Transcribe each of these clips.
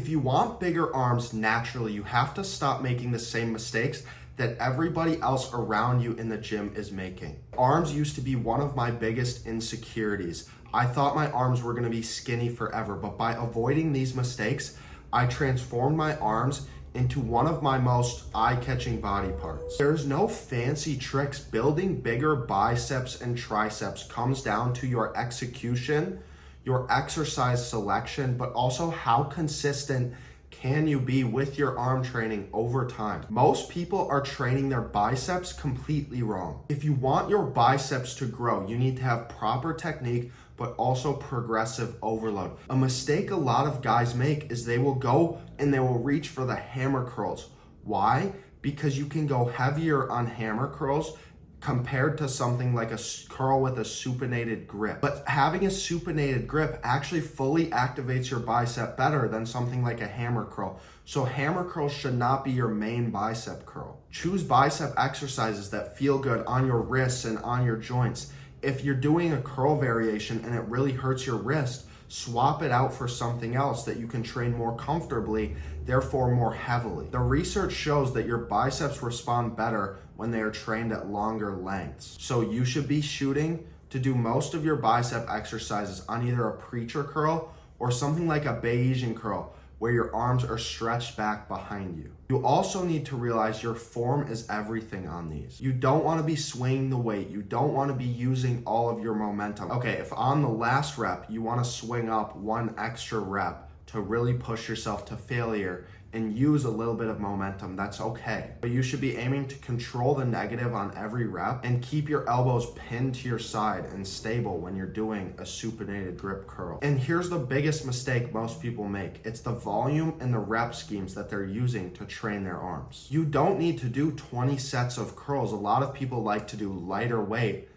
If you want bigger arms naturally, you have to stop making the same mistakes that everybody else around you in the gym is making. Arms used to be one of my biggest insecurities. I thought my arms were gonna be skinny forever, but by avoiding these mistakes, I transformed my arms into one of my most eye-catching body parts. There's no fancy tricks. Building bigger biceps and triceps comes down to your execution, your exercise selection, but also how consistent can you be with your arm training over time. Most people are training their biceps completely wrong. If you want your biceps to grow, you need to have proper technique, but also progressive overload. A mistake a lot of guys make is they will go and they will reach for the hammer curls. Why? Because you can go heavier on hammer curls compared to something like a curl with a supinated grip. But having a supinated grip actually fully activates your bicep better than something like a hammer curl. So hammer curls should not be your main bicep curl. Choose bicep exercises that feel good on your wrists and on your joints. If you're doing a curl variation and it really hurts your wrist, swap it out for something else that you can train more comfortably, therefore more heavily. The research shows that your biceps respond better when they are trained at longer lengths. So you should be shooting to do most of your bicep exercises on either a preacher curl or something like a Bayesian curl, where your arms are stretched back behind you. You also need to realize your form is everything on these. You don't want to be swinging the weight. You don't want to be using all of your momentum. Okay, if on the last rep, you want to swing up one extra rep to really push yourself to failure and use a little bit of momentum, that's okay. But you should be aiming to control the negative on every rep and keep your elbows pinned to your side and stable when you're doing a supinated grip curl. And here's the biggest mistake most people make. It's the volume and the rep schemes that they're using to train their arms. You don't need to do 20 sets of curls. A lot of people like to do lighter weight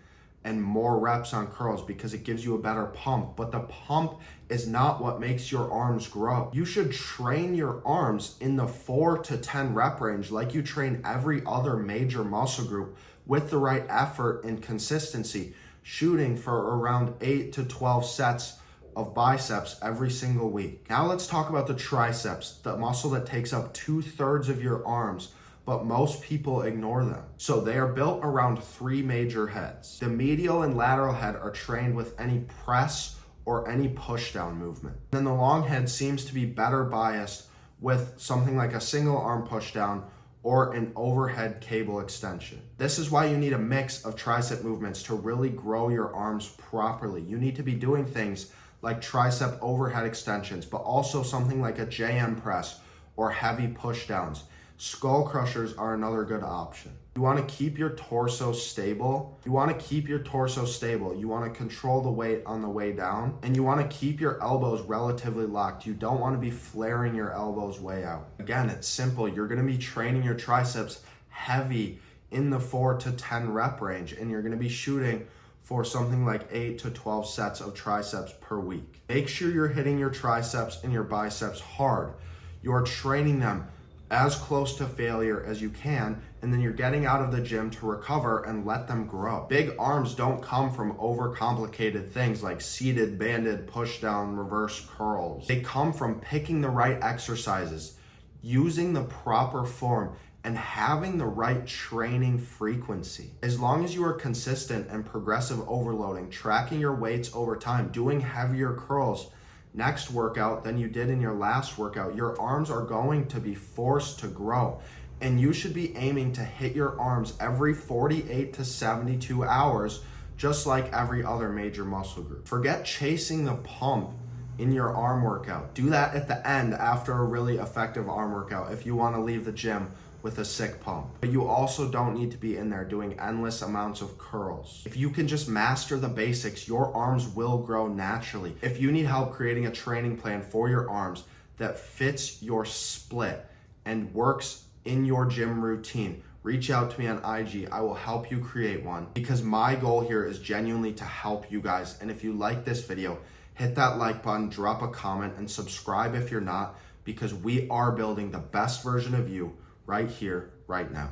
and more reps on curls because it gives you a better pump, but the pump is not what makes your arms grow. You should train your arms in the 4 to 10 rep range like you train every other major muscle group with the right effort and consistency, shooting for around 8 to 12 sets of biceps every single week. Now let's talk about the triceps, the muscle that takes up 2/3 of your arms, but most people ignore them. So they are built around 3 major heads. The medial and lateral head are trained with any press or any push down movement. Then the long head seems to be better biased with something like a single arm push down or an overhead cable extension. This is why you need a mix of tricep movements to really grow your arms properly. You need to be doing things like tricep overhead extensions, but also something like a JM press or heavy push downs. Skull crushers are another good option. You want to keep your torso stable. You want to control the weight on the way down, and you want to keep your elbows relatively locked. You don't want to be flaring your elbows way out. Again, it's simple. You're going to be training your triceps heavy in the 4 to 10 rep range, and you're going to be shooting for something like 8 to 12 sets of triceps per week. Make sure you're hitting your triceps and your biceps hard. You're training them as close to failure as you can, and then you're getting out of the gym to recover and let them grow. Big arms don't come from overcomplicated things like seated, banded, push down, reverse curls. They come from picking the right exercises, using the proper form, and having the right training frequency. As long as you are consistent and progressive overloading, tracking your weights over time, doing heavier curls next workout than you did in your last workout, your arms are going to be forced to grow. And you should be aiming to hit your arms every 48 to 72 hours, just like every other major muscle group. Forget chasing the pump in your arm workout. Do that at the end after a really effective arm workout if you want to leave the gym with a sick pump. But you also don't need to be in there doing endless amounts of curls. If you can just master the basics, your arms will grow naturally. If you need help creating a training plan for your arms that fits your split and works in your gym routine, reach out to me on IG. I will help you create one, because my goal here is genuinely to help you guys. And if you like this video, hit that like button, drop a comment, and subscribe if you're not, because we are building the best version of you right here, right now.